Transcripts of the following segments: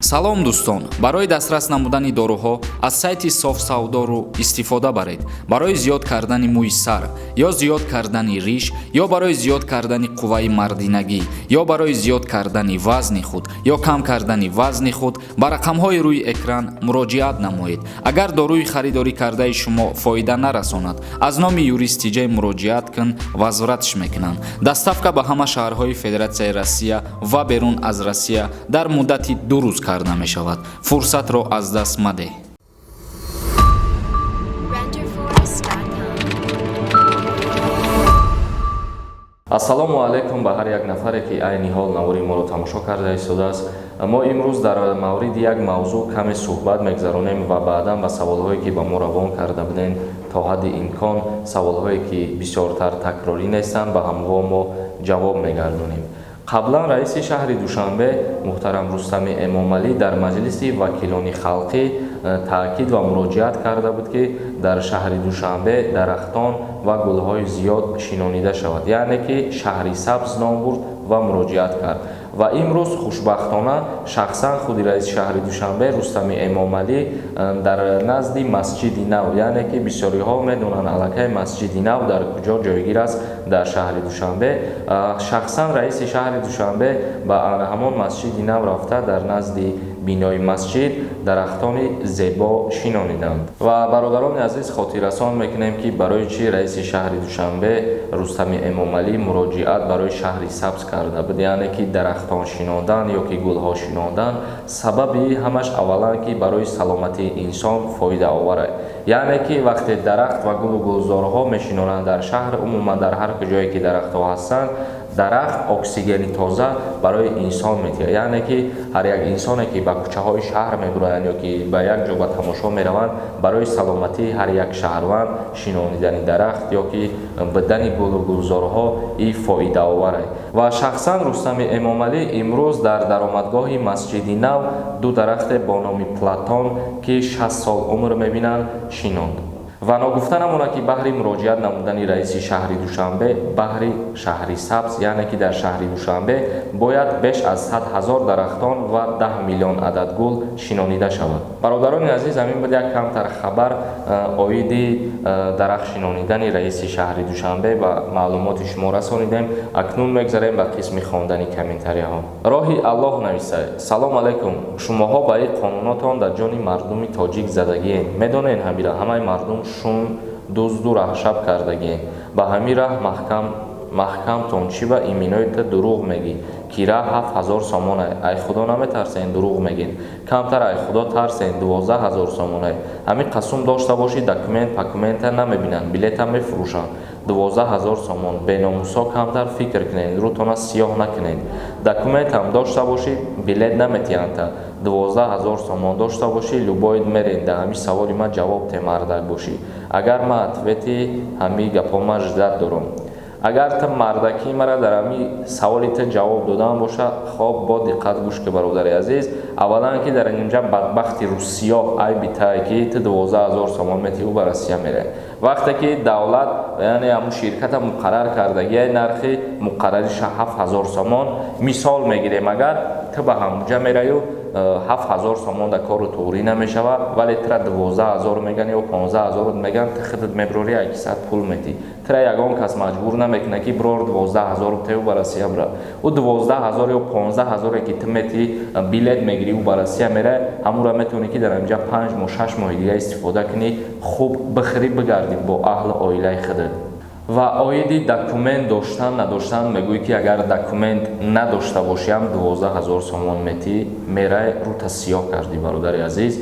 салом дӯстон, барои дастрас намудани доруҳо аз сайти софсавдору истифода баред. Барои зиёд кардани мӯи сар ё зиёд кардани риш ё барои зиёд кардани қувваи мардинагӣ ё барои зиёд кардани вазни худ ё кам кардани вазни худ ба рақамҳои рӯи экран муроҷиат намоед. Агар доруи харидорӣ кардаи шумо фоида нарасонад, аз номи юристи ҷай муроҷиат кун, возвратш мекунанд. Доставка ба ҳама шаҳрҳои Федератсияи Россия ва берун аз Россия дар муддати 2 рӯз карда мешавад. Фурсатро аз даст маде. ассалому алайкум ба ҳар як нафаре ки айни ҳол навори моро тамошо карда истодааст. мо имрӯз дар мавриди як мавзӯъ каме суҳбат мегзаронем ва баъдан ба саволҳое ки ба мо равон карда будем то ҳадди имкон саволҳое ки бисёртар такрорӣ нестанд ба ҳамво мо ҷавоб мегардонем. қаблан раиси шаҳри Душанбе муҳтарам Рустами Эмомалӣ дар маҷлиси вакилони халқӣ таъкид ва муроҷиат карда буд ки дар шаҳри Душанбе дарахтон ва гулҳои зиёд шинонида шавад, яъне ки шаҳри сабз ном бурд ва муроҷиат кард. ва имрӯз хушбахтона шахсан худи раиси шаҳри Душанбе Рустами Эмомалӣ дар назди масҷиди нав, яъне ки бисёриҳо медонанд аллакай масҷиди нав дар куҷо ҷойгир аст дар шаҳри Душанбе. Шахсан раиси шаҳри Душанбе ба ҳамон масҷиди нав рафта дар назди бинои масҷид дарахтони зебо шинониданд. ва бародарони азиз, хотиррасон мекунем ки барои чӣ раиси шаҳри Душанбе Рустами Эмомалӣ муроҷиат барои шаҳри сабз карда буд, яъне ки дарахтон шинодан ё ки гулҳо шинодан сабаби ҳамаш аввалан ки барои саломатии инсон фоидаовар аст. яъне ки вақте дарахт ва гулу гулзорҳо мешинонанд дар шаҳр, умуман дар ҳар куҷое ки дарахтҳо ҳастанд, дарахт оксигени тоза барои инсон медиҳад. яъне ки ҳар як инсоне ки ба кӯчаҳои шаҳр мебуранд ё ки ба як ҷо ба тамошо мераванд, барои саломатии ҳар як шаҳрванд шинонидани дарахт ё ки будани гулу гулзорҳо и фоидаовар аст. ва шахсан Рустами Эмомалӣ имрӯз дар даромадгоҳи масҷиди нав 2 дарахте бо номи Платон ки 60 сол умр мебинанд шинонд. ва ногуфта намонад ки баҳри муроҷиат намудани раиси шаҳри Душанбе баҳри шаҳри сабз, яъне ки дар шаҳри Душанбе бояд беш аз 100 000 дарахтон ва 10 миллион адад гул шинонида шавад. бародарони азиз, ҳамин буд як камтар хабар оиди дарахт шинонидани раиси шаҳри Душанбе ва маълумоти шумо расонидем. акнун мегзарем ба қисми хондани комментарияҳо. роҳи Аллоҳ нависа: салом алайкум, шумоҳо ба ин қонунотон дар ҷони мардуми тоҷик задагиен. медонед ҳамира ҳамаи мардум шум дузду раҳшаб кардагиен. ба ҳамин раҳ маҳкамтон чӣ ба иминоита дурӯғ мегӣ? кира 7000 сомон аст. ай худо наметарсен дурӯғ мегин? камтар ай худо тарсен 12000 сомон аст. ҳамин қасум дошта бошӣ документа намебинанд, билета мефурӯшанд 12000 сомон. беномусо камтар фикр кунед, рӯтона сиёҳ накунед. документам дошта бошӣ, билет наметиҳанд, 12000 сомон дошта бошӣ, любоид мерен. да ҳамин саволи ман ҷавоб те мардак бошӣ. агар ман ответи ҳамин гапома ждат дорам. агар та мардакӣ мара дар ҳамин саволи та ҷавоб додан боша, хоб бо диққат гӯш ки бародари азиз, аввалан ки дар инҷа бадбахти рӯсиё айби тае ки та 12000 сомон метиҳу ба Россия мере. вақте ки давлат яъне ҳамун ширката муқаррар кардагияи нархи муқаррариша 7000 сомон, мисол мегирем, агар та ба ҳамуҷа мераю 7000 сомон да кору туғрӣ намешавад, вале тра 12000 меган ё 15000 меган, та худат меброри 100 пул метӣ. тра ягон кас маҷбур намекунад ки брор 12000 теу ба Россия бира. ӯ 12000 ё 15000 ки та метӣ билет мегирӣ ӯ ба Россия мере, ҳамура метавонӣ ки дар инҷа 5 моҳ 6 моҳи дига истифода кунӣ, хуб бихӯрӣ бигардӣ бо аҳли оилаи худат. ва оиди документ доштан надоштан мегӯӣ ки агар документ надошта бошиам 12000 сомон метӣ, мерай рӯта сиёҳ кардӣ бародари азиз.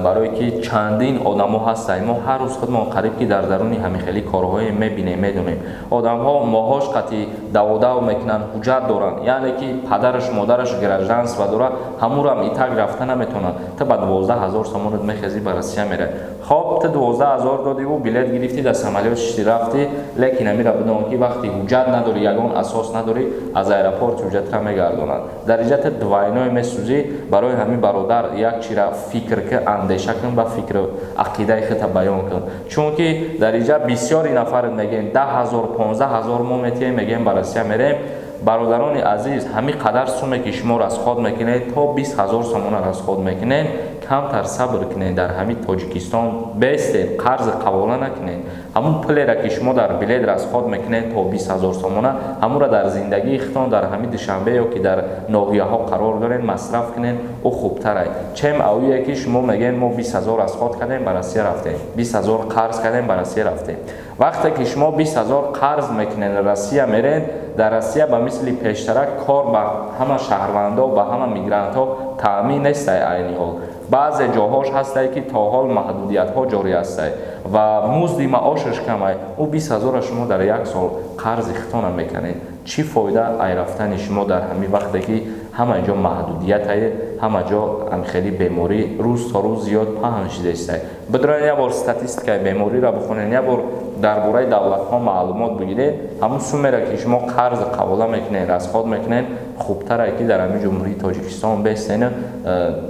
барое ки чандин одамо ҳастанд, мо ҳар рӯз худмон қариб ки дар даруни ҳамихели корҳое мебинем, медонем. одамҳо моҳош қати даводав мекунанд, ҳуҷҷат доранд, яъне ки падараш модараш гражданство дорад, ҳамурам итак рафта наметавонад. та ба 12000 сомонат мехезӣ ба Россия мере. хоб та 12000 додиву билет гирифтӣ, дар самолёт шишти рафтӣ, лекин ҳамира бидон ки вақти ҳуҷҷат надорӣ, ягон асос надорӣ, аз аэропорт ҳуҷҷатра мегардонанд. дар инҷа та двайное месӯзӣ. барои ҳамин бародар як чира фикр ки андеша кун, ба фикр ақидаи худ баён кун. чунки дар инҷа бисёри нафар мегӯянд 10000 15000 мо метиҳем, мегӯем ба Россия мерем, бародарони азиз, ҳамин қадар суме ки шумо расход мекунед, то 20 000 сомона расход мекунед, камтар сабр кунед, дар ҳамин Тоҷикистон бестед, қарз қабула накунед. ҳамун пулеро ки шумо дар билет расход мекунед то 20 000 сомона, ҳамунро дар зиндагии хитон дар ҳамин душанбе ё ки дар ноҳияҳо қарор доред масраф кунед, ӯ хубтар аст. чем авие ки шумо мегӯед мо 20 000 расход кардем ба Россия рафтем, 20 000 қарз кардем ба Россия рафтем. вақте ки шумо 20 000 қарз мекунед Россия меред, дар Россия ба мисли пештарак кор ба ҳама шаҳрвандо, ба ҳама мигрантҳо таъмин нестай айни ҳол. баъзе ҷоҳош ҳастай ки то ҳол маҳдудиятҳо ҷорӣ ҳастай ва музди маошаш камай. ӯ 20 000 шумо дар як сол қарзи хитона мекунед. чӣ фоида ай рафтани шумо дар ҳамин вақте ки ҳама ҷо маҳдудият ае, ҳама ҷо амхели беморӣ рӯз то рӯз зиёд паҳн шудааст. бидроен як бор статистикаи бемориро бихонед, як бор дар бораи давлатҳо маълумот бигиред. ҳамун суммаро ки шумо қарз қабула мекунед, расход мекунед, хубтар ае ки дар ҳамин ҷумҳурии Тоҷикистон бестен,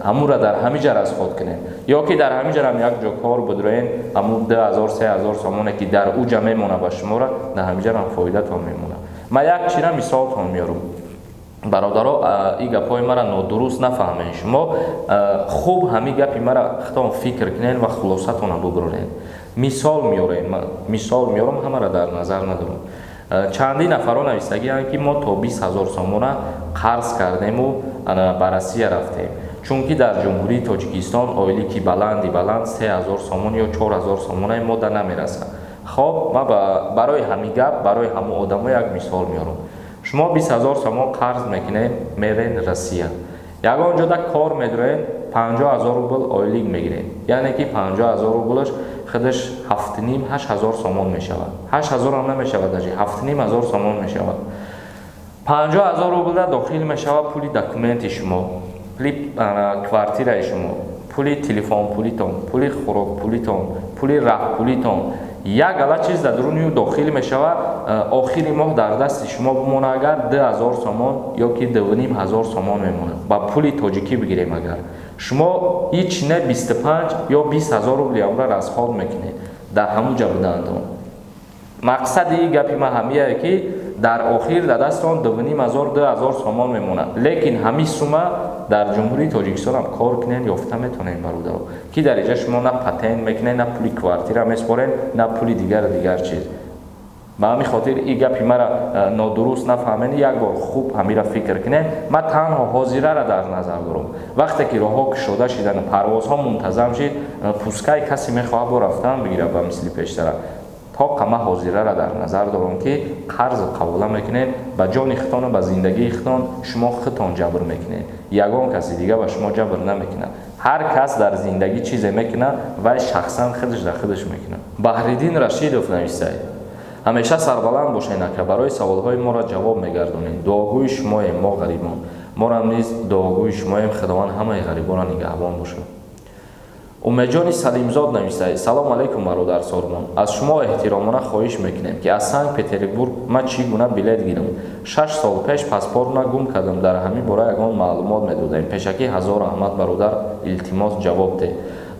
ҳамунро дар ҳамин ҷа расход кунед. ё ки дар ҳамин ҷа як ҷо кор бидроен, ҳамун 2 000 3 000 сомоне ки дар ӯ ҷа мемона ба шуморо, дар ҳамин ҷа фоидатон мемона. ман як чира мисолтон меёрам. бародаро, ин гапҳои мара нодуруст нафаҳмед. шумо хуб ҳамин гапи мара хитон фикр кунед ва хулосатона бубуред. мисол меёрам, ҳамара дар назар надорам. чандин нафаро нависагианд ки мо то 20 000 сомона қарз кардему ба Россия рафтем. чунки дар ҷумҳурии Тоҷикистон ойлики баланд 3 000 сомон ё 4 000 сомонаи мода намерасад. хоб, ман барои ҳамин гап, барои ҳамун одамо як мисол меёрам. шумо 20 000 сомон қарз мекунед, мерен Россия. ягон ҷода кор медоред, 50 000 рубл ойлик мегиред. яъне ки 50 000 рублаш худаш 7,5-8 000 сомон мешавад. 8 000 ҳам намешавад, ажи 7,5 000 сомон мешавад. 50 000 рубл дохил мешавад пули документи шумо, пули квартираи шумо, пули телефон пулитон, пули хӯрок пулитон, пули раҳ пулитон. як гала чиз дар дуруни ӯ дохил мешавад, охири моҳ дар дасти шумо бимона агар 2 000 сомон ё ки 2,5 000 сомон мемонад. ба пули тоҷикӣ бигирем агар шумо ҳеч не 25 ё 20 000 рубли амра расход мекунед дар ҳамун ҷа будандон. мақсади ин гапи ман ҳамие ки дар охир дар дастон 2,5 000 2 000 сомон мемонад. лекин ҳамин сума дар ҷумҳурии Тоҷикистон ҳам кор кунед ёфта метонед бародаро, ки дар инҷа шумо на патент мекунед, на пули квартира меспоред, на пули дигар чиз. ба ҳамин хотир ин гапи мара нодуруст нафаҳмед, як бор хуб ҳамира фикр кунед. ман танҳо ҳозираро дар назар дорам. вақте ки роҳҳо кушода шидан, парвозҳо мунтазам шид, пускай касе мехоҳад бо рафтан бигирад ба мисли пештара. то қама ҳозираро дар назар дорам ки қарз қабула мекунед, ба ҷони хитон, ба зиндагии хитон шумо хитон ҷабр мекунед. ягон каси дига ба шумо ҷабр намекунад. ҳар кас дар зиндагӣ чизе мекунад, вай шахсан худаш дар худаш мекунад. баҳриддин Рашидов нависад: ҳамеша сарбаланд бошед, ака барои саволҳои моро ҷавоб мегардонед. дуогӯи шумоем мо ғарибон. морам низ дуогӯи шумоем. худованд ҳамаи ғарибонро нигаҳбон бошад. умедҷони салимзод нависад: салом алейкум бародар Сормон. аз шумо эҳтиромона хоҳиш мекунем ки аз Санкт Петербург ман чӣ гуна билет гирам. 6 сол пеш паспортна гум кардам. дар ҳамин бора ягон маълумот медодем. пешакӣ ҳазор раҳмат бародар, илтимос ҷавоб деҳ.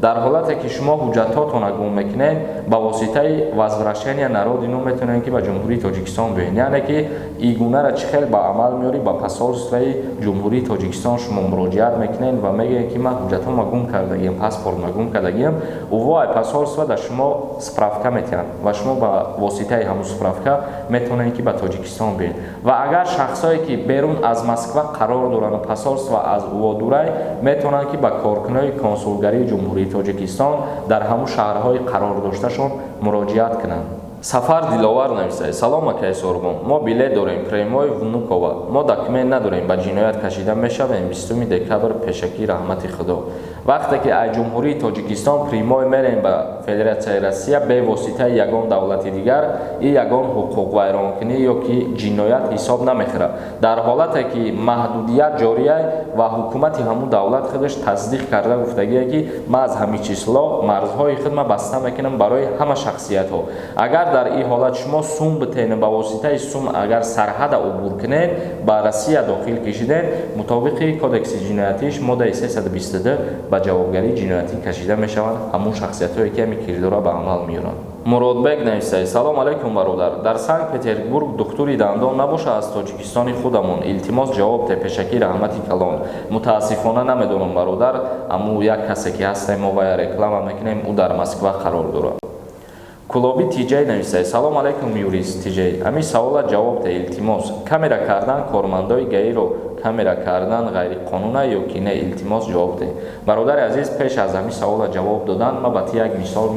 дар ҳолате ки шумо ҳуҷҷатотона гум мекунед, ба воситаи возвращения народину метонед ки ба ҷумҳурии Тоҷикистон биёед. яъне ки ин гунара чӣ хел ба амал меёред, ба посолствои ҷумҳурии Тоҷикистон шумо муроҷиат мекунед ва мегӯед ки ман ҳуҷҷатома гум кардагиам, паспортма гум кардагиам. ӯвой посолство дар шумо справка метиҳад ва шумо ба воситаи ҳамун справка метонед ки ба Тоҷикистон биёед. ва агар шахсое ки берун аз Москва қарор доранд, посолство аз ӯ дурай, метавонанд ки ба коркунои консулгарии ҷумҳурии Тоҷикистон дар ҳамун шаҳрҳои қарордошташон муроҷиат кунанд. сафар диловар нависад: салом акаи Сорбон, мо билет дорем прямой Внукова. мо документ надорем, ба ҷиноят кашида мешавем. 20 декабр пешакӣ раҳмати худо. вақте ки аз ҷумҳурии Тоҷикистон прямой мерем ба Федератсияи Россия бе воситаи ягон давлати дигар, ин ягон ҳуқуқвайронкунӣ ё ки ҷиноят ҳисоб намехӯрад. дар ҳолате ки маҳдудият ҷорӣ аст ва ҳукумати ҳамун давлат худаш тасдиқ карда гуфтагие ки ман аз ҳамин число марзҳои худма баста мекунам барои ҳама шахсиятҳо. агар дар ин ҳолат шумо сум битенед, ба воситаи сум агар сарҳада убур кунед, ба Россия дохил кишидед, мутобиқи кодекси ҷиноятиш моддаи 322 ба ҷавобгарӣ ҷиноятӣ кашида мешаванд ҳамон шахсиятҳое ки ҳамин кирдора ба амал меоранд. Муродбек нависад: салом алайкум бародар, дар Санкт Петербург духтури дандон набоша аз Тоҷикистони худамон илтимос ҷавоб те пешакӣ раҳмати калон. Мутаассифона намедонам бародар, аммо як касе ки ҳастем мо вая реклама мекунем, ӯ дар Москва қарор дорад. Кулоби Тиҷей нависад: салом алайкум юрист Тиҷей, ҳамин савола ҷавоб те илтимос. Камера кардан кормандои ГАИро камера кардан ғайриқонун ё ки не? Илтимос ҷавоб де. Бародари азиз, пеш аз ҳамин савола ҷавоб додан ман ба ту як мисол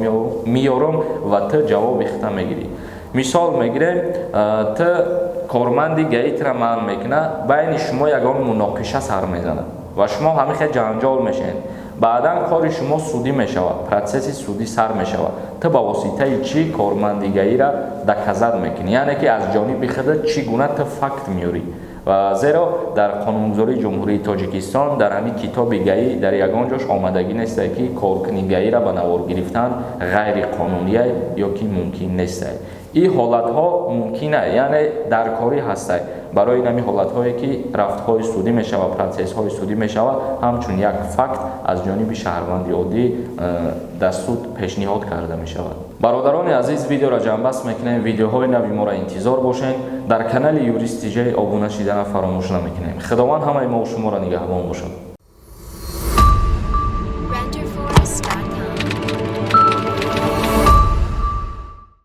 меорам ва ту ҷавоби хита мегирӣ. Мисол мегирем, ту корманди ГАИ-тра маън мекуна, байни шумо ягон муноқиша сар мезанад ва шумо ҳамихе ҷанҷол мешавед. Баъдан кори шумо судӣ мешавад, процесси судӣ сар мешавад. Ту ба воситаи чӣ корманди ГАИ-ра доказат мекунӣ, яъне ки аз ҷониби худа чӣ гуна ту факт меорӣ. Зеро дар қонунгузории ҷумҳурии Тоҷикистон дар ҳамин китоби ГАИ дар ягон ҷош омадагӣ нестае ки коркуни ГАИ-ра ба навор гирифтан ғайриқонуние ё ки мумкин нестае. این حالت‌ها ممکنه، یعنی در کاری هسته. برای این حالت‌هایی که رفت‌های سودی می‌شود، پروسس‌های سودی می‌شود، همچون یک فکت از جانب شهروند عادی دستور پیشنهاد کرده می‌شود. برادران عزیز، ویدیو را جنببست می‌کنیم. ویدیوهای نوی ما را انتظار باشین. در کانال یوریست تیجی ابونه شدن فراموش نمی‌کنیم. خداوند همه ما و شما را نگهبان باشد.